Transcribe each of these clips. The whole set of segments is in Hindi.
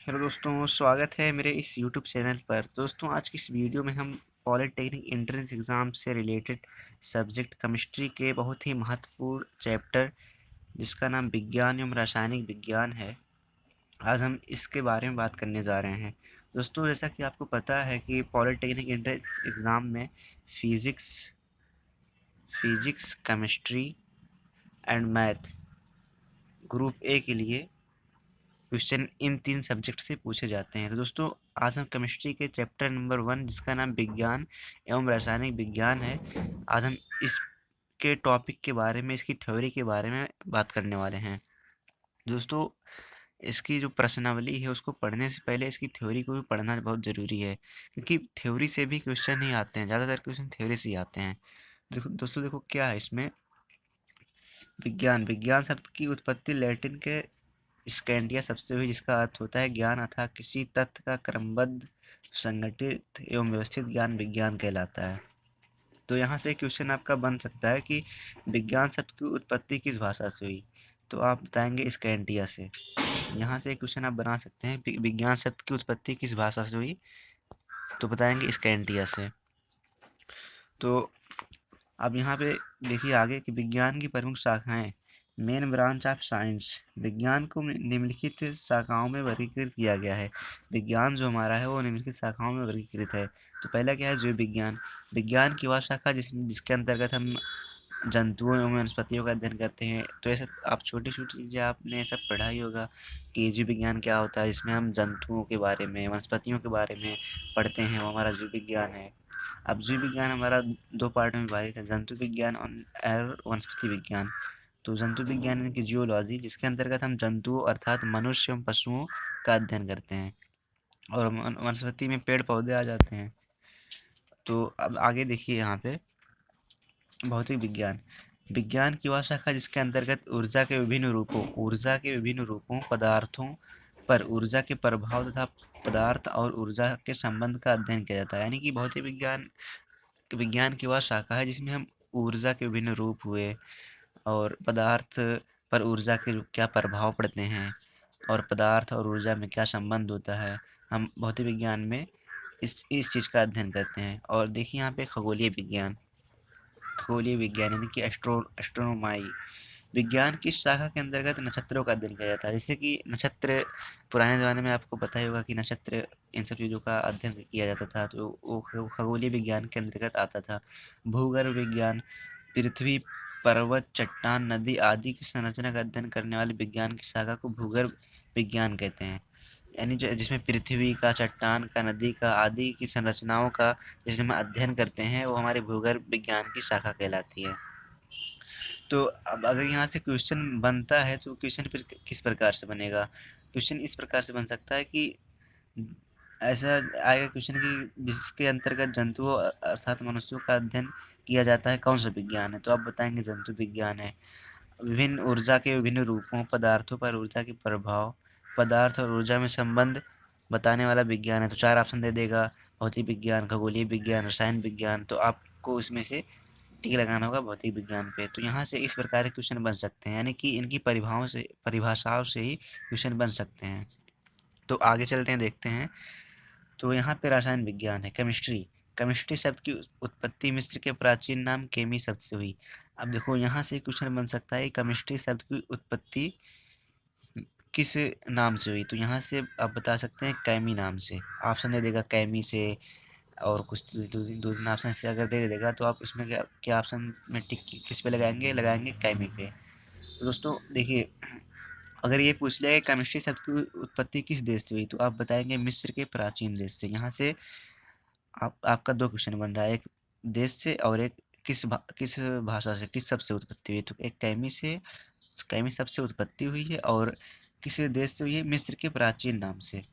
हेलो दोस्तों, स्वागत है मेरे इस यूट्यूब चैनल पर। दोस्तों, आज की इस वीडियो में हम पॉलिटेक्निक एंट्रेंस एग्ज़ाम से रिलेटेड सब्जेक्ट केमिस्ट्री के बहुत ही महत्वपूर्ण चैप्टर जिसका नाम विज्ञान एवं रासायनिक विज्ञान है, आज हम इसके बारे में बात करने जा रहे हैं। दोस्तों, जैसा कि आपको पता है कि पॉलिटेक्निक एंट्रेंस एग्ज़ाम में physics physics chemistry and math group A के लिए क्वेश्चन इन 3 सब्जेक्ट से पूछे जाते हैं। तो दोस्तों, आज हम केमिस्ट्री के चैप्टर नंबर 1 जिसका नाम विज्ञान एवं रासायनिक विज्ञान है, आज हम इसके टॉपिक के बारे में, इसकी थ्योरी के बारे में बात करने वाले हैं। दोस्तों, इसकी जो प्रश्नावली है उसको पढ़ने से पहले इसकी थ्योरी को भी पढ़ना बहुत ज़रूरी है, क्योंकि थ्योरी से भी क्वेश्चन ही आते हैं, ज़्यादातर क्वेश्चन थ्योरी से ही आते हैं। देखो क्या है इसमें। विज्ञान विज्ञान शब्द की उत्पत्ति लैटिन के स्कैंडिया शब्द से हुई, जिसका अर्थ होता है ज्ञान अथवा किसी तथ्य का क्रमबद्ध, संगठित एवं व्यवस्थित ज्ञान विज्ञान कहलाता है। तो यहाँ से क्वेश्चन आपका बन सकता है कि विज्ञान शब्द की उत्पत्ति किस भाषा से हुई, तो आप बताएंगे स्कैंडिया से। यहाँ से क्वेश्चन आप बना सकते हैं, विज्ञान शब्द की उत्पत्ति किस भाषा से हुई, तो बताएंगे स्कैंडिया से। तो अब यहाँ पे देखिए आगे कि विज्ञान की प्रमुख शाखाएं, मेन ब्रांच ऑफ साइंस। विज्ञान को निम्नलिखित शाखाओं में वर्गीकृत किया गया है। विज्ञान जो हमारा है वो निम्नलिखित शाखाओं में वर्गीकृत है। तो पहला क्या है, जीव विज्ञान। विज्ञान की वह शाखा जिसके अंतर्गत हम जंतुओं एवं वनस्पतियों का अध्ययन करते हैं। तो ऐसे आप छोटी छोटी चीज़ें आपने सब पढ़ा ही होगा कि जीव विज्ञान क्या होता है, जिसमें हम जंतुओं के बारे में, वनस्पतियों के बारे में पढ़ते हैं, वो हमारा जीव विज्ञान है। अब जीव विज्ञान हमारा 2 पार्ट में विभाजित है, जंतु विज्ञान और वनस्पति विज्ञान। तो जंतु विज्ञान यानी कि जियोलॉजी, जिसके अंतर्गत हम जंतुओं अर्थात मनुष्य एवं पशुओं का अध्ययन करते हैं, और वनस्पति में पेड़ पौधे आ जाते हैं। तो अब आगे देखिए यहाँ पे भौतिक विज्ञान। विज्ञान की वह शाखा जिसके अंतर्गत ऊर्जा के विभिन्न रूपों, पदार्थों पर ऊर्जा के प्रभाव तथा पदार्थ और ऊर्जा के संबंध का अध्ययन किया जाता है। यानी कि भौतिक विज्ञान विज्ञान की वह शाखा है जिसमें हम ऊर्जा के विभिन्न रूप हुए और पदार्थ पर ऊर्जा के क्या प्रभाव पड़ते हैं और पदार्थ और ऊर्जा में क्या संबंध होता है, हम भौतिक विज्ञान में इस चीज़ का अध्ययन करते हैं। और देखिए यहाँ पे खगोलीय विज्ञान यानी कि एस्ट्रोनोमाई। विज्ञान की शाखा के अंतर्गत नक्षत्रों का अध्ययन किया जाता है। जैसे कि नक्षत्र, पुराने ज़माने में आपको पता ही होगा कि नक्षत्र, इन सब चीज़ों का अध्ययन किया जाता था, तो वो खगोलीय विज्ञान के अंतर्गत आता था। भूगर्भ विज्ञान, पृथ्वी, पर्वत, चट्टान, नदी आदि की संरचना का अध्ययन करने वाले विज्ञान की शाखा को भूगर्भ विज्ञान कहते हैं। यानी जिसमें पृथ्वी का, चट्टान का, नदी का आदि की संरचनाओं का जिसमें हम अध्ययन करते हैं, वो हमारे भूगर्भ विज्ञान की शाखा कहलाती है। तो अब अगर यहाँ से क्वेश्चन बनता है तो क्वेश्चन फिर किस प्रकार से बनेगा। क्वेश्चन इस प्रकार से बन सकता है कि ऐसा आएगा क्वेश्चन कि जिसके अंतर्गत जंतुओं अर्थात मनुष्यों का अध्ययन किया जाता है, कौन सा विज्ञान है, तो आप बताएंगे जंतु विज्ञान है। विभिन्न ऊर्जा के विभिन्न रूपों, पदार्थों पर ऊर्जा के प्रभाव, पदार्थ और ऊर्जा में संबंध बताने वाला विज्ञान है। तो 4 ऑप्शन दे देगा, भौतिक विज्ञान, खगोलीय विज्ञान, रसायन विज्ञान। तो आपको इसमें से टिक लगाना होगा भौतिक विज्ञान पे। तो यहाँ से इस प्रकार के क्वेश्चन बन सकते हैं, यानी कि इनकी परिभाषाओं से ही क्वेश्चन बन सकते हैं। तो आगे चलते हैं, देखते हैं। तो यहाँ पे रसायन विज्ञान है, केमिस्ट्री। केमिस्ट्री शब्द की उत्पत्ति मिस्र के प्राचीन नाम केमी शब्द से हुई। अब देखो यहाँ से क्वेश्चन बन सकता है, केमिस्ट्री शब्द की उत्पत्ति किस नाम से हुई, तो यहाँ से आप बता सकते हैं कैमी नाम से। ऑप्शन दे देगा कैमी से, और कुछ दो तीन ऑप्शन से अगर दे देगा तो आप इसमें क्या क्या ऑप्शन में टिक किस पे लगाएंगे, लगाएंगे कैमी पे। तो दोस्तों देखिए, अगर ये पूछ लिया कि केमिस्ट्री शब्द की उत्पत्ति किस देश से हुई, तो आप बताएंगे मिस्र के प्राचीन देश से। यहाँ से आपका 2 क्वेश्चन बन रहा है, एक देश से और एक किस भाषा से, किस शब्द से उत्पत्ति हुई। तो एक कैमी शब्द से उत्पत्ति हुई है, और किस देश से हुई है, मिस्र के प्राचीन नाम से।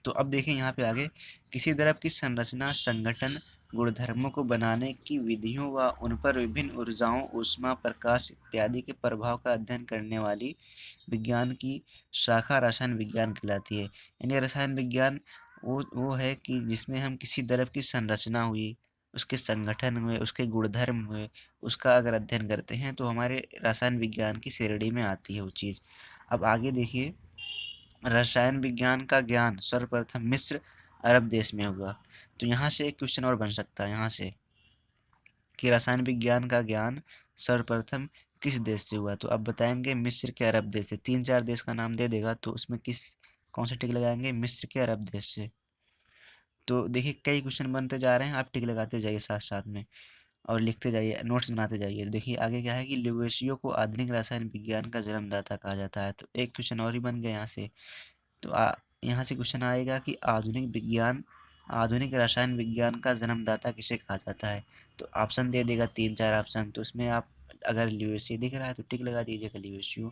तो अब देखें यहाँ पे आगे, किसी द्रव की संरचना, संगठन, गुणधर्मों को बनाने की विधियों व उन पर विभिन्न ऊर्जाओं, ऊष्मा, प्रकाश इत्यादि के प्रभाव का अध्ययन करने वाली विज्ञान की शाखा रसायन विज्ञान कहलाती है। यानी रसायन विज्ञान वो है कि जिसमें हम किसी द्रव की संरचना हुई, उसके संगठन हुए, उसके गुणधर्म हुए, उसका अगर अध्ययन करते हैं तो हमारे रसायन विज्ञान की श्रेणी में आती है वो चीज़। अब आगे देखिए, रसायन विज्ञान का ज्ञान सर्वप्रथम मिस्र अरब देश में हुआ। तो यहाँ से एक क्वेश्चन और बन सकता है यहाँ से कि रसायन विज्ञान का ज्ञान सर्वप्रथम किस देश से हुआ। तो अब बताएंगे मिस्र के अरब देश से। 3-4 देश का नाम दे देगा तो उसमें कौन से टिक लगाएंगे, मिस्र के अरब देश से। तो देखिए कई क्वेश्चन बनते जा रहे हैं, आप टिक लगाते जाइए साथ साथ में और लिखते जाइए, नोट्स बनाते जाइए। देखिए आगे क्या है कि लिवोसियो को आधुनिक रसायन विज्ञान का जन्मदाता कहा जाता है। तो एक क्वेश्चन और ही बन गया यहाँ से। तो यहाँ से क्वेश्चन आएगा कि आधुनिक रसायन विज्ञान का जन्मदाता किसे कहा जाता है। तो ऑप्शन दे देगा 3-4 ऑप्शन, तो उसमें आप अगर लिवोसियो दिख रहा है तो टिक लगा दीजिएगा लिवोसियो।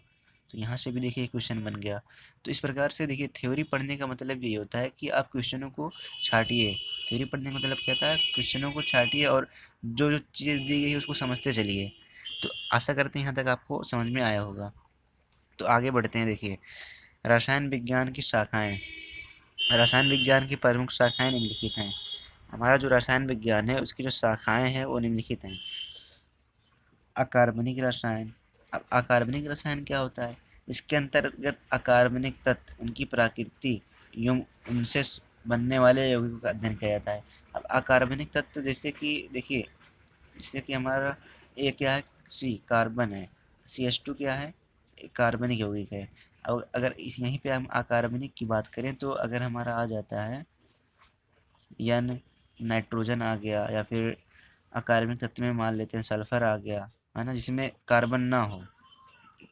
तो यहाँ से भी देखिए क्वेश्चन बन गया। तो इस प्रकार से देखिए थ्योरी पढ़ने का मतलब ये होता है कि आप क्वेश्चनों को छाटिए। थ्योरी पढ़ने का मतलब क्या होता है, क्वेश्चनों को छाटिए और जो जो चीज़ें दी गई है उसको समझते चलिए। तो आशा करते हैं यहाँ तक आपको समझ में आया होगा। तो आगे बढ़ते हैं। देखिए रसायन विज्ञान की शाखाएं। रसायन विज्ञान की प्रमुख शाखाएं निम्नलिखित हैं। हमारा जो रसायन विज्ञान है उसकी जो शाखाएं हैं वो निम्नलिखित हैं। अकार्बनिक रसायन। अब अकार्बनिक रसायन क्या होता है, इसके अंतर्गत अकार्बनिक तत्व, उनकी प्रकृति एवं उनसे बनने वाले यौगिकों का अध्ययन किया जाता है। अब अकार्बनिक तत्व जैसे कि देखिए, जैसे कि हमारा ये क्या है, सी कार्बन है, CH2 क्या है, कार्बनिक यौगिक है। अब अगर इस यहीं पे हम अकार्बनिक की बात करें तो अगर हमारा आ जाता है यन, नाइट्रोजन आ गया, या फिर अकार्बनिक तत्व में मान लेते हैं सल्फर आ गया, है ना, जिसमें कार्बन ना हो,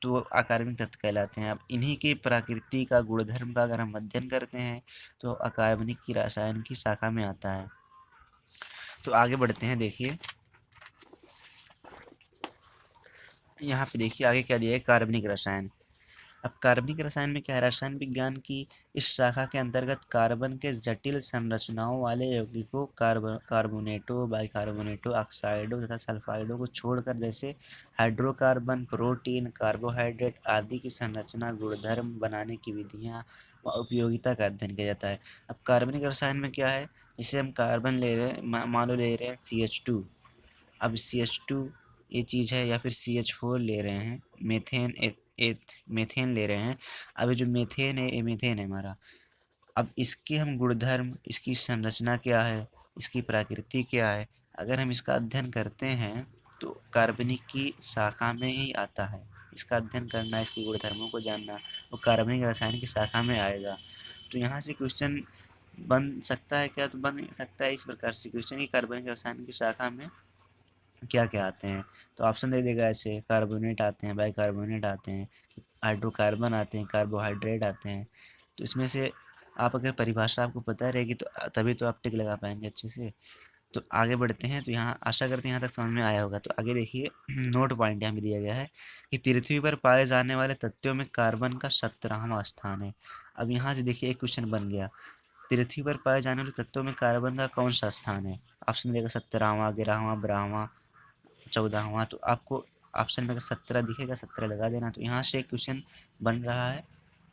तो वो अकार्बनिक तत्व कहलाते हैं। अब इन्हीं के प्रकृति का गुणधर्म का अगर हम अध्ययन करते हैं तो अकार्बनिक की रसायन की शाखा में आता है। तो आगे बढ़ते हैं। देखिए यहाँ पे देखिए आगे क्या दिया है, कार्बनिक रसायन। अब कार्बनिक रसायन में क्या है, रसायन विज्ञान की इस शाखा के अंतर्गत कार्बन के जटिल संरचनाओं वाले यौगिकों कार्बोनेटों, बाइकार्बोनेटों, ऑक्साइडों तथा सल्फाइडों को छोड़कर जैसे हाइड्रोकार्बन, प्रोटीन, कार्बोहाइड्रेट आदि की संरचना, गुणधर्म बनाने की विधियां व उपयोगिता का अध्ययन किया जाता है। अब कार्बनिक रसायन में क्या है, जैसे हम कार्बन ले रहे हैं, मान लो ले रहे हैं CH2। अब CH2 ये चीज़ है, या फिर CH4 ले रहे हैं, मेथेन मेथेन ले रहे हैं। अब ये जो मेथेन है, ये मेथेन है हमारा। अब इसके हम गुणधर्म, इसकी संरचना क्या है, इसकी प्रकृति क्या है, अगर हम इसका अध्ययन करते हैं तो कार्बनिक की शाखा में ही आता है। इसका अध्ययन करना, इसके गुणधर्मों को जानना, वो कार्बनिक रसायन की शाखा में आएगा। तो यहाँ से क्वेश्चन बन सकता है क्या, तो बन सकता है इस प्रकार से क्वेश्चन कि कार्बनिक रसायन की शाखा में क्या क्या आते हैं। तो ऑप्शन दे देगा ऐसे, कार्बोनेट आते हैं, बाइकार्बोनेट आते हैं, हाइड्रोकार्बन आते हैं, कार्बोहाइड्रेट आते हैं। तो इसमें से आप अगर परिभाषा आपको पता रहेगी तो तभी तो आप टिक लगा पाएंगे अच्छे से। तो आगे बढ़ते हैं। तो यहाँ आशा करते हैं यहाँ तक समझ में आया होगा। तो आगे देखिए नोट पॉइंट यहाँ भी दिया गया है कि पृथ्वी पर पाए जाने वाले तत्वों में कार्बन का 17वां स्थान है। अब यहाँ से देखिए एक क्वेश्चन बन गया, पृथ्वी पर पाए जाने वाले तत्वों में कार्बन का कौन सा स्थान है। ऑप्शन देगा 17वां, 11वां, 12वां, 14वां। तो आपको ऑप्शन में अगर 17 दिखेगा 17 लगा देना। तो यहाँ से एक क्वेश्चन बन रहा है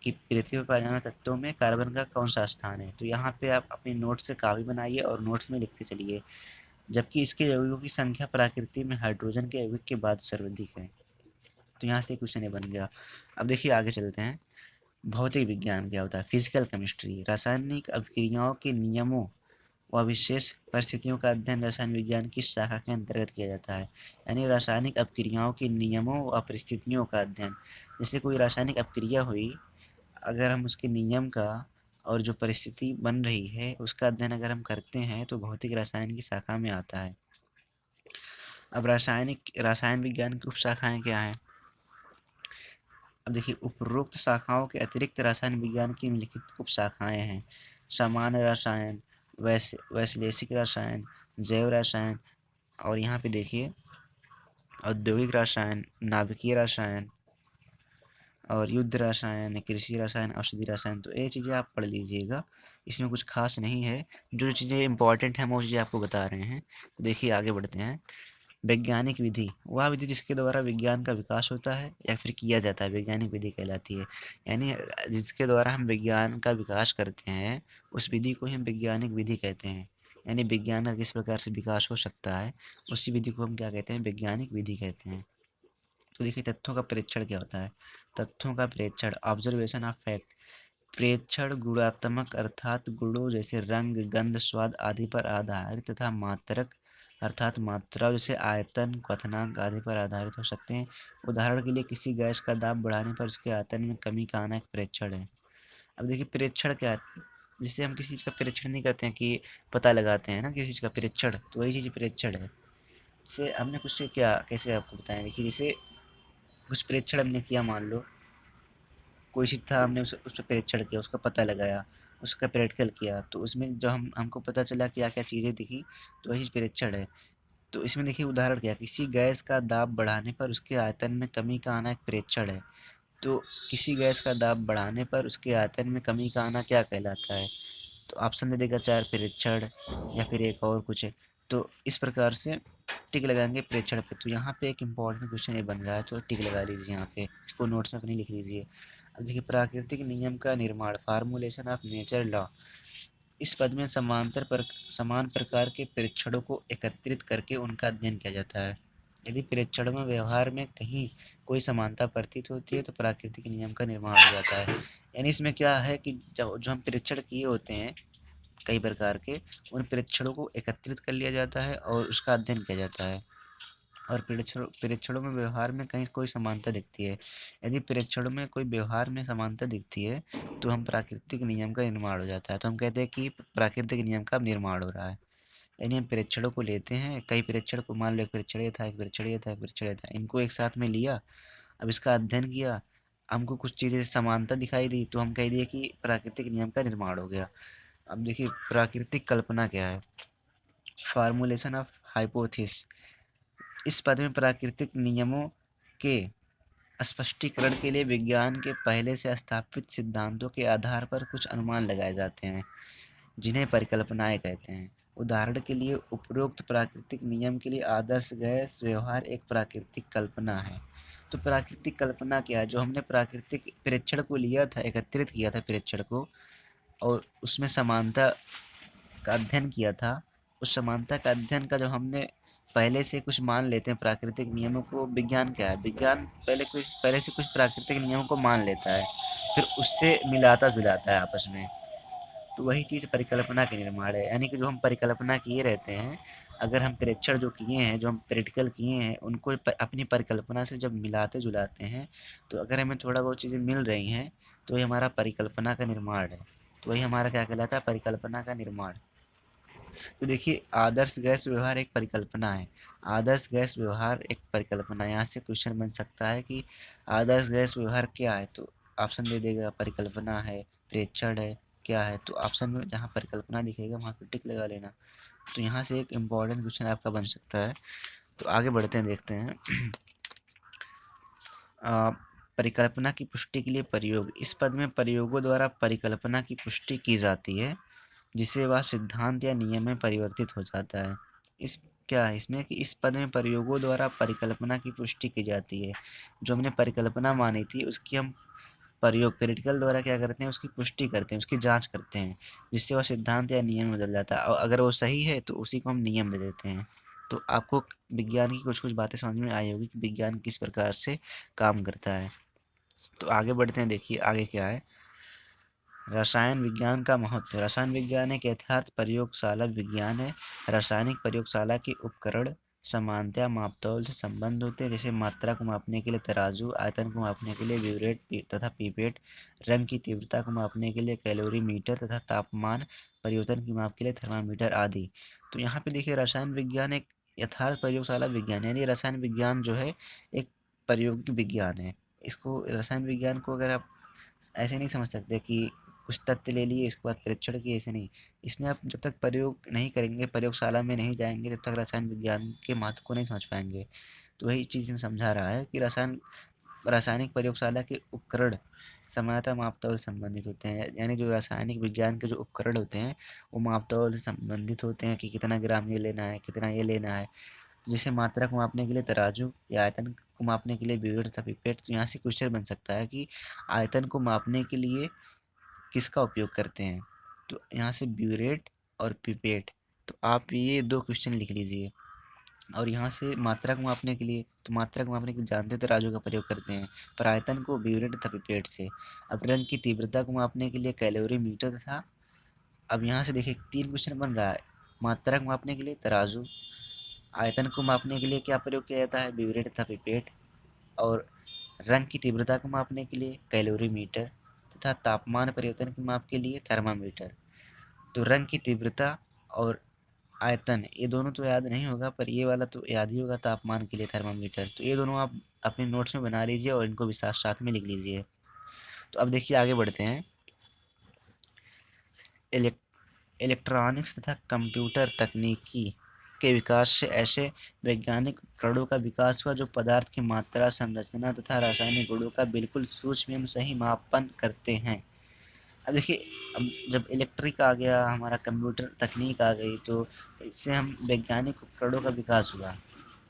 कि पृथ्वी पर पाए जाने वाले तत्वों में कार्बन का कौन सा स्थान है। तो यहाँ पे आप अपने नोट्स से काफी बनाइए और नोट्स में लिखते चलिए। जबकि इसके यौगिकों की संख्या प्रकृति में हाइड्रोजन के यौगिक के बाद सर्वाधिक है। तो यहाँ से क्वेश्चन ये बन गया। अब देखिए आगे चलते हैं। भौतिक विज्ञान क्या होता है, फिजिकल केमिस्ट्री। रासायनिक अभिक्रियाओं के नियमों व विशेष परिस्थितियों का अध्ययन रसायन विज्ञान की शाखा के अंतर्गत किया जाता है। यानी रासायनिक अपक्रियाओं के नियमों व परिस्थितियों का अध्ययन। जैसे कोई रासायनिक अपक्रिया हुई, अगर हम उसके नियम का और जो परिस्थिति बन रही है उसका अध्ययन अगर हम करते हैं तो भौतिक रसायन की शाखा में आता है। अब रसायन विज्ञान की उप शाखाएं क्या हैं। अब देखिए उपरोक्त शाखाओं के अतिरिक्त रसायन विज्ञान की निम्नलिखित उप शाखाएं हैं। सामान्य रसायन, वैश्लेषिक रसायन, जैव रसायन, और यहाँ पे देखिए औद्योगिक रसायन, नाभिकीय रसायन, और युद्ध रसायन, कृषि रसायन, औषधि रसायन। तो ये चीज़ें आप पढ़ लीजिएगा, इसमें कुछ खास नहीं है। जो चीज़ें इंपॉर्टेंट हैं वो चीज़ें आपको बता रहे हैं। तो देखिए आगे बढ़ते हैं। वैज्ञानिक विधि, वह विधि जिसके द्वारा विज्ञान का विकास होता है या फिर किया जाता है, वैज्ञानिक विधि कहलाती है। यानी जिसके द्वारा हम विज्ञान का विकास करते हैं उस विधि को ही हम वैज्ञानिक विधि कहते हैं। यानी विज्ञान का किस प्रकार से विकास हो सकता है उसी विधि को हम क्या कहते हैं, वैज्ञानिक विधि कहते हैं। तो देखिए तथ्यों का परीक्षण क्या होता है। तथ्यों का परीक्षण, ऑब्जर्वेशन ऑफ फैक्ट। प्रेक्षण गुणात्मक अर्थात गुणों जैसे रंग, गंध, स्वाद आदि पर आधारित तथा मात्रक अर्थात मात्रा जैसे आयतन, क्वथनांक आदि पर आधारित हो सकते हैं। उदाहरण के लिए किसी गैस का दाब बढ़ाने पर उसके आयतन में कमी का आना एक प्रेक्षण है। अब देखिए प्रेक्षण क्या है, जिससे हम किसी चीज़ का परीक्षण नहीं करते हैं कि पता लगाते हैं ना किसी चीज़ का परीक्षण, तो वही चीज़ प्रेक्षण है। जैसे हमने कुछ क्या कैसे आपको बताएं, देखिए जैसे कुछ प्रेक्षण हमने किया, मान लो कोई चीज़ था, हमने उस पर परीक्षण किया, उसका पता लगाया, उसका प्रैक्टिकल किया, तो उसमें जो हमको पता चला क्या क्या चीज़ें दिखी, तो वही परीक्षण है। तो इसमें देखिए उदाहरण क्या, किसी गैस का दाब बढ़ाने पर उसके आयतन में कमी का आना एक प्रेक्षण है। तो किसी गैस का दाब बढ़ाने पर उसके आयतन में कमी का आना क्या कहलाता है, तो ऑप्शन दे देगा चार परीक्षण या फिर एक और कुछ है। तो इस प्रकार से टिक लगाएंगे प्रेक्षण पे। तो यहाँ पे एक इम्पॉर्टेंट क्वेश्चन ये बन रहा है, तो टिक लगा लीजिए यहाँ पे, इसको नोट्स में अपनी लिख लीजिए। अब देखिए प्राकृतिक नियम का निर्माण, फार्मूलेशन ऑफ नेचर लॉ। इस पद में समान प्रकार के प्रेक्षणों को एकत्रित करके उनका अध्ययन किया जाता है। यदि प्रेक्षणों में व्यवहार में कहीं कोई समानता प्रतीत होती है तो प्राकृतिक नियम का निर्माण हो जाता है। यानी इसमें क्या है कि जो हम प्रेक्षण किए होते हैं कई प्रकार के, उन प्रेक्षणों को एकत्रित कर लिया जाता है और उसका अध्ययन किया जाता है। और प्रेक्षणों में व्यवहार में कहीं कोई समानता दिखती है, यदि प्रेक्षणों में कोई व्यवहार में समानता दिखती है तो हम प्राकृतिक नियम का निर्माण हो जाता है। तो हम कहते हैं कि प्राकृतिक नियम का निर्माण हो रहा है। यानी हम प्रेक्षणों को लेते हैं, कई प्रेक्षण को, मान लो एक प्रेक्षण ये था, एक प्रेक्षण ये था, एक प्रेक्षण ये था, इनको एक साथ में लिया, अब इसका अध्ययन किया, हमको कुछ चीज़ें समानता दिखाई दी तो हम कह दिए कि प्राकृतिक नियम का निर्माण हो गया। अब देखिए प्राकृतिक कल्पना क्या है, फार्मूलेशन ऑफ हाइपोथेसिस। इस पद में प्राकृतिक नियमों के स्पष्टीकरण के लिए विज्ञान के पहले से स्थापित सिद्धांतों के आधार पर कुछ अनुमान लगाए जाते हैं, जिन्हें परिकल्पनाएं कहते हैं। उदाहरण के लिए उपरोक्त प्राकृतिक नियम के लिए आदर्श गैस व्यवहार एक प्राकृतिक कल्पना है। तो प्राकृतिक कल्पना क्या है, जो हमने प्राकृतिक प्रेक्षण को लिया था, एकत्रित किया था प्रेक्षण को, और उसमें समानता का अध्ययन किया था, उस समानता का अध्ययन का जो हमने पहले से कुछ मान लेते हैं प्राकृतिक नियमों को, विज्ञान क्या है, विज्ञान पहले से कुछ प्राकृतिक नियमों को मान लेता है, फिर उससे मिलाता जुलाता है आपस में। तो वही चीज़ परिकल्पना के निर्माण है। यानी कि जो हम परिकल्पना किए रहते हैं, अगर हम प्रेक्षण जो किए हैं, जो हम प्रैक्टिकल किए हैं, उनको अपनी परिकल्पना से जब मिलाते जुलाते हैं, तो अगर हमें थोड़ा बहुत चीज़ें मिल रही हैं तो ये हमारा परिकल्पना का निर्माण है। तो वही हमारा क्या कहलाता है, परिकल्पना का निर्माण। तो देखिए आदर्श गैस व्यवहार एक परिकल्पना है, आदर्श गैस व्यवहार एक परिकल्पना है। यहाँ से क्वेश्चन बन सकता है कि आदर्श गैस व्यवहार क्या है, तो ऑप्शन दे देगा परिकल्पना है, प्रेक्षण है, क्या है, तो ऑप्शन में जहाँ परिकल्पना दिखेगा वहाँ पे टिक लगा लेना। तो यहाँ से एक इम्पॉर्टेंट क्वेश्चन आपका बन सकता है। तो आगे बढ़ते हैं, देखते हैं परिकल्पना की पुष्टि के लिए प्रयोग। इस पद में प्रयोगों द्वारा परिकल्पना की पुष्टि की जाती है, जिसे वह सिद्धांत या नियम में परिवर्तित हो जाता है। इस क्या है इसमें कि इस पद में प्रयोगों द्वारा परिकल्पना की पुष्टि की जाती है, जो हमने परिकल्पना मानी थी उसकी हम प्रयोग प्रैक्टिकल द्वारा क्या करते हैं, उसकी पुष्टि करते हैं, उसकी जांच करते हैं, जिससे वह सिद्धांत या नियम में बदल जाता है, और अगर वो सही है तो उसी को हम नियम दे देते हैं। तो आपको विज्ञान की कुछ कुछ बातें समझ में आई होगी कि विज्ञान किस प्रकार से काम करता है। तो आगे बढ़ते हैं, देखिए आगे क्या है, रसायन विज्ञान का महत्व। रसायन विज्ञान एक यथार्थ प्रयोगशाला विज्ञान है। रासायनिक प्रयोगशाला के उपकरण समानता मापतौल से संबंध होते हैं, जैसे मात्रा को मापने के लिए तराजू, आयतन को मापने के लिए ब्यूरेट तथा पीपेट, रंग की तीव्रता को मापने के लिए कैलोरीमीटर तथा तापमान परिवर्तन की माप के लिए थर्मामीटर आदि। तो यहाँ पे देखिए रसायन विज्ञान एक यथार्थ प्रयोगशाला विज्ञान है, यानी रसायन विज्ञान जो है एक प्रयोगिक विज्ञान है। इसको रसायन विज्ञान को अगर आप ऐसे नहीं समझ सकते कि कुछ तथ्य ले लिए इसके बाद परीक्षण किए, ऐसे नहीं। इसमें आप जब तक प्रयोग नहीं करेंगे, प्रयोगशाला में नहीं जाएंगे, तब तक रसायन विज्ञान के महत्व को नहीं समझ पाएंगे। तो वही चीज़ में समझा रहा है कि रासायनिक प्रयोगशाला के उपकरण समानता मापतौल से संबंधित होते हैं, यानी जो रासायनिक विज्ञान के जो उपकरण होते हैं वो मापतौल से संबंधित होते हैं कि कितना ग्राम ये लेना है, कितना ये लेना है। तो जैसे मात्रा को मापने के लिए तराजू या आयतन को मापने के लिए ब्यूरेट तथा पिपेट। तो यहाँ से क्वेश्चन बन सकता है कि आयतन को मापने के लिए किसका उपयोग करते हैं, तो यहाँ से ब्यूरेट और पिपेट। तो आप ये दो क्वेश्चन लिख लीजिए। और यहाँ से मात्रा को मापने के लिए, तो मात्रा को मापने के लिए जानते तराजू का प्रयोग करते हैं। पर आयतन को ब्यूरेट तथा पिपेट से। अब रंग की तीव्रता को मापने के लिए कैलोरी मीटर था। अब यहाँ से देखिए 3 क्वेश्चन बन रहा है। मात्रा को मापने के लिए तराजू, आयतन को मापने के लिए क्या प्रयोग किया जाता है, ब्यूरेट तथा पिपेट, और रंग की तीव्रता को मापने के लिए कैलोरी मीटर तथा तापमान परिवर्तन के माप के लिए थर्मामीटर। तो रंग की तीव्रता और आयतन ये दोनों तो याद नहीं होगा, पर ये वाला तो याद ही होगा, तापमान के लिए थर्मामीटर। तो ये दोनों आप अपने नोट्स में बना लीजिए और इनको भी साथ साथ में लिख लीजिए। तो अब देखिए आगे बढ़ते हैं। इलेक्ट्रॉनिक्स तथा कंप्यूटर तकनीकी के विकास से ऐसे वैज्ञानिक उपकरणों का विकास हुआ जो पदार्थ की मात्रा, संरचना तथा रासायनिक गुणों का बिल्कुल सूक्ष्म एवं सही मापन करते हैं। अब देखिए, अब जब इलेक्ट्रिक आ गया, हमारा कंप्यूटर तकनीक आ गई, तो इससे हम वैज्ञानिक उपकरणों का विकास हुआ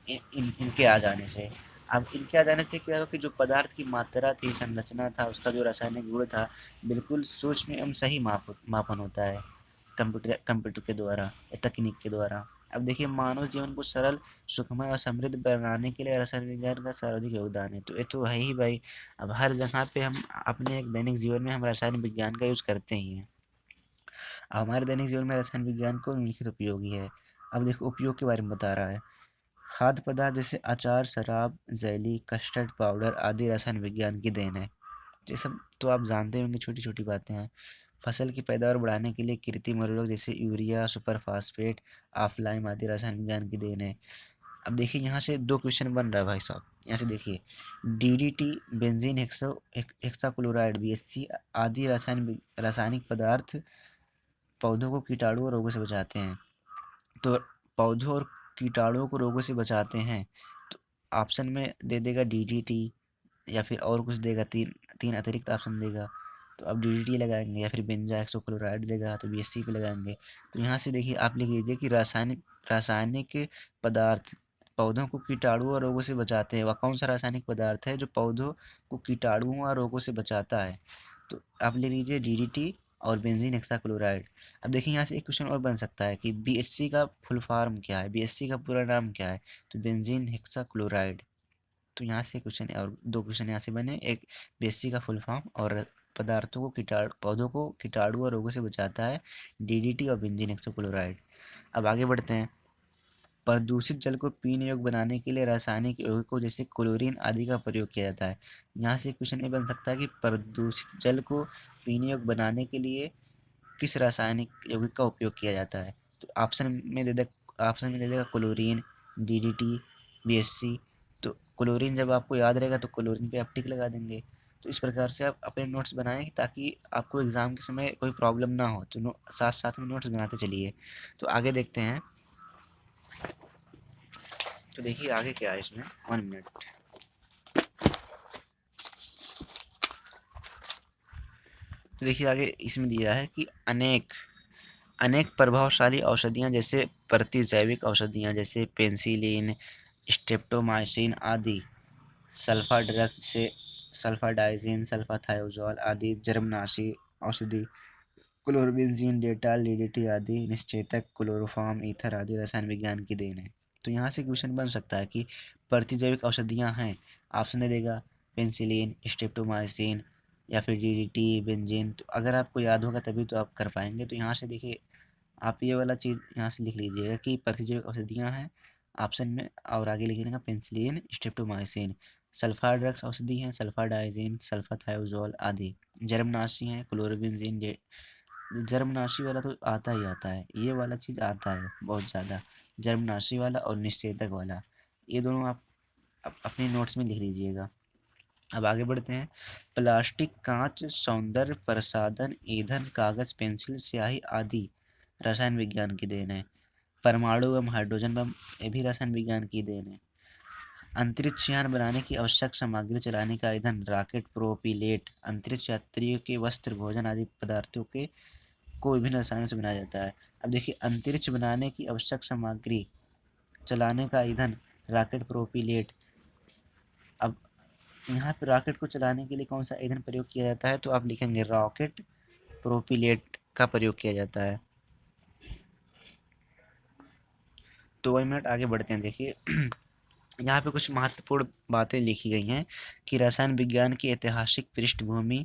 इनके आ जाने से। अब इनके आ जाने से क्या हुआ कि जो पदार्थ की मात्रा थी, संरचना था, उसका जो रासायनिक गुण था, बिल्कुल सूक्ष्म एवं सही मापन होता है कंप्यूटर के द्वारा या तकनीक के द्वारा। अब देखिए, मानव जीवन को सरल, सुखमय और समृद्ध बनाने के लिए रसायन विज्ञान का सर्वाधिक योगदान है। तो ये तो है ही भाई। अब हर जगह पे हम अपने एक दैनिक जीवन में हम रसायन विज्ञान का यूज करते ही हैं। हमारे दैनिक जीवन में रसायन विज्ञान को निम्नलिखित उपयोगी है। अब देखो उपयोग के बारे में बता रहा है। खाद्य पदार्थ जैसे अचार, शराब, जेली, कस्टर्ड पाउडर आदि रसायन विज्ञान की देन है। ये सब तो आप जानते होंगे, छोटी छोटी बातें हैं। फसल की पैदावार बढ़ाने के लिए कृत्रिम उर्वरक जैसे यूरिया, सुपर फास्फेट, ऑफलाइन आदि रसायन विज्ञान की देन है। अब देखिए यहाँ से 2 क्वेश्चन बन रहा है भाई साहब। यहाँ से देखिए, डीडीटी, बेंजीन हेक्साक्लोराइड, बीएससी आदि रासायनिक पदार्थ पौधों को कीटाणु और रोगों से बचाते हैं। तो पौधों और कीटाणुओं को रोगों से बचाते हैं, तो ऑप्शन में दे देगा डीडीटी, या फिर और कुछ देगा, तीन तीन अतिरिक्त ऑप्शन देगा। तो अब डीडीटी लगाएंगे, या फिर बेंजा हेक्सोक्लोराइड देगा तो बीएससी पे लगाएंगे। तो यहाँ से देखिए आप लिख लीजिए कि रासायनिक रासायनिक पदार्थ पौधों को कीटाणु और रोगों से बचाते हैं। वह कौन सा रासायनिक पदार्थ है जो पौधों को कीटाणुओं और रोगों से बचाता है? तो आप लिख लीजिए डीडीटी और बेंजीन हेक्साक्लोराइड। अब देखिए यहाँ से एक क्वेश्चन और बन सकता है कि बीएससी का फुल फॉर्म क्या है, बीएससी का पूरा नाम क्या है? तो बेंजीन हेक्साक्लोराइड। तो यहाँ से क्वेश्चन और 2 क्वेश्चन यहाँ से बने, एक बीएससी का फुल फॉर्म और पदार्थों को कीटाणु पौधों को कीटाणु और रोगों से बचाता है, डीडीटी और बेंजीन हेक्साक्लोराइड। अब आगे बढ़ते हैं। प्रदूषित जल को पीने योग्य बनाने के लिए रासायनिक यौगिकों जैसे क्लोरीन आदि का प्रयोग किया जाता है। यहाँ से क्वेश्चन ये बन सकता है कि प्रदूषित जल को पीने योग्य बनाने के लिए किस रासायनिक यौगिक का उपयोग किया जाता है? तो ऑप्शन में दे देगा क्लोरीन, डीडीटी, बीएससी। तो क्लोरीन जब आपको याद रहेगा तो क्लोरीन पे आप टिक लगा देंगे। तो इस प्रकार से आप अपने नोट्स बनाएं ताकि आपको एग्जाम के समय कोई प्रॉब्लम ना हो। तो साथ साथ में नोट्स बनाते चलिए। तो आगे देखते हैं। तो देखिए आगे क्या है इसमें, 1 मिनट। तो देखिए आगे इसमें दिया है कि अनेक अनेक प्रभावशाली औषधियाँ जैसे प्रतिजैविक औषधियाँ जैसे पेनिसिलिन, स्ट्रेप्टोमाइसिन आदि, सल्फा ड्रग्स से सल्फाडाइजिन, सल्फाथायोजोल आदि, जर्मनाशी औषधि, क्लोरबेंजीन, डेटॉल, डीडीटी आदि, निश्चेतक, क्लोरोफॉर्म, ईथर आदि रसायन विज्ञान की देन है। तो यहाँ से क्वेश्चन बन सकता है कि प्रतिजैविक औषधियाँ हैं, ऑप्शन दे देगा पेनिसिलिन, स्ट्रेप्टोमाइसिन या फिर डीडीटी, बेंजीन। तो अगर आपको याद होगा तभी तो आप कर पाएंगे। तो यहाँ से देखिए आप ये वाला चीज़ यहाँ से लिख लीजिएगा कि प्रतिजैविक औषधियाँ हैं ऑप्शन में, और आगे लिखिएगा पेनिसिलिन, स्ट्रेप्टोमाइसिन। सल्फा ड्रग्स औषधि हैं, सल्फाडाइजिन, सल्फाथायोजोल आदि। जर्मनाशी हैं, क्लोरबेंजीन। जर्मनाशी वाला तो आता ही आता है, ये वाला चीज़ आता है बहुत ज़्यादा, जर्मनाशी वाला और निषेधक वाला। ये दोनों आप अपने नोट्स में लिख लीजिएगा। अब आगे बढ़ते हैं। प्लास्टिक, कांच, सौंदर्य प्रसाधन, ईंधन, कागज, पेंसिल, स्याही आदि रसायन विज्ञान की देन है। परमाणु एवं हाइड्रोजन बम, ये भी रसायन विज्ञान की देन है। अंतरिक्ष यान बनाने की आवश्यक सामग्री चलाने का ईंधन रॉकेट प्रोपिलेट, अंतरिक्ष यात्रियों के वस्त्र, भोजन आदि पदार्थों के को विभिन्न रसायनों से बनाया जाता है। अब देखिए अंतरिक्ष बनाने की आवश्यक सामग्री चलाने का ईंधन रॉकेट प्रोपिलेट। अब यहाँ पे रॉकेट को चलाने के लिए कौन सा ईंधन प्रयोग किया जाता है? तो आप लिखेंगे रॉकेट प्रोपिलेट का प्रयोग किया जाता है। तो 1 मिनट आगे बढ़ते हैं। देखिए यहाँ पे कुछ महत्वपूर्ण बातें लिखी गई हैं कि रसायन विज्ञान की ऐतिहासिक पृष्ठभूमि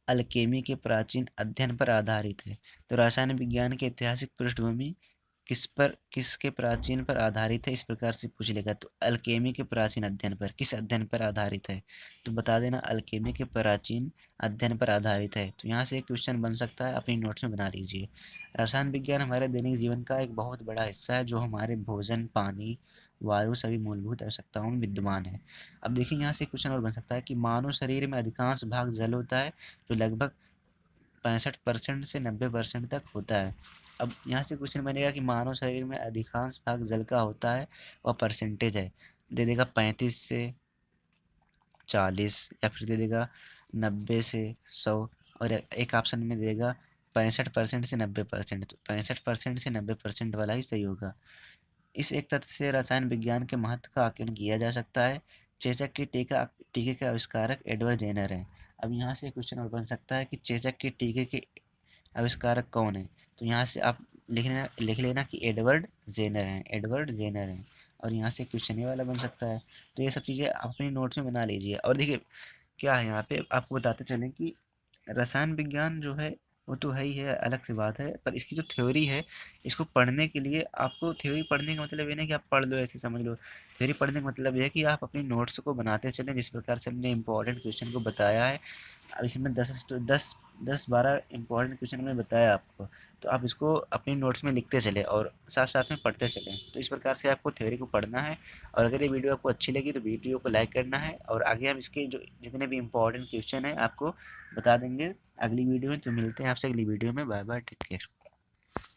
अल्केमी के प्राचीन अध्ययन पर आधारित है। तो रसायन विज्ञान की ऐतिहासिक पृष्ठभूमि किसके प्राचीन पर आधारित है, इस प्रकार से पूछ लेगा। तो अल्केमी के प्राचीन अध्ययन पर, किस अध्ययन पर आधारित है, तो बता देना अल्केमी के प्राचीन अध्ययन पर आधारित है। तो यहाँ से एक क्वेश्चन बन सकता है, अपनी नोट्स में बना लीजिए। रसायन विज्ञान हमारे दैनिक जीवन का एक बहुत बड़ा हिस्सा है, जो हमारे भोजन, पानी, वायु सभी मूलभूत आवश्यकताओं में विद्यमान है। अब देखिए यहाँ से क्वेश्चन और बन सकता है कि मानव शरीर में अधिकांश भाग जल होता है, जो लगभग 65% से 90% तक होता है। अब यहाँ से क्वेश्चन बनेगा कि मानव शरीर में अधिकांश भाग जल का होता है और परसेंटेज है, दे देगा 35 से 40, या फिर दे देगा 90 से 100, और एक ऑप्शन में देगा 65% से 90%। तो 65% से 90% वाला ही सही होगा। इस एक तथ्य से रसायन विज्ञान के महत्व का आकलन किया जा सकता है। चेचक के टीके के आविष्कारक एडवर्ड जेनर हैं। अब यहाँ से क्वेश्चन और बन सकता है कि चेचक के टीके के आविष्कारक कौन है। तो यहाँ से आप लिख लेना कि एडवर्ड जेनर हैं, एडवर्ड जेनर हैं। और यहाँ से क्वेश्चन ये वाला बन सकता है। तो ये सब चीज़ें अपनी नोट्स में बना लीजिए। और देखिए क्या है, यहाँ पे आपको बताते चलें कि रसायन विज्ञान जो है वो तो है ही है, अलग सी बात है, पर इसकी जो थ्योरी है, इसको पढ़ने के लिए आपको, थ्योरी पढ़ने का मतलब ये नहीं कि आप पढ़ लो ऐसे समझ लो। थ्योरी पढ़ने का मतलब ये है कि आप अपनी नोट्स को बनाते चलें, जिस प्रकार से हमने इंपॉर्टेंट क्वेश्चन को बताया है। अब इसमें 10-12 इंपॉर्टेंट क्वेश्चन मैंने बताया आपको, तो आप इसको अपनी नोट्स में लिखते चले और साथ साथ में पढ़ते चलें। तो इस प्रकार से आपको थ्योरी को पढ़ना है। और अगर ये वीडियो आपको अच्छी लगी तो वीडियो को लाइक करना है, और आगे हम इसके जो जितने भी इंपॉर्टेंट क्वेश्चन हैं आपको बता देंगे अगली वीडियो में। तो मिलते हैं आपसे अगली वीडियो में। Bye bye, take care.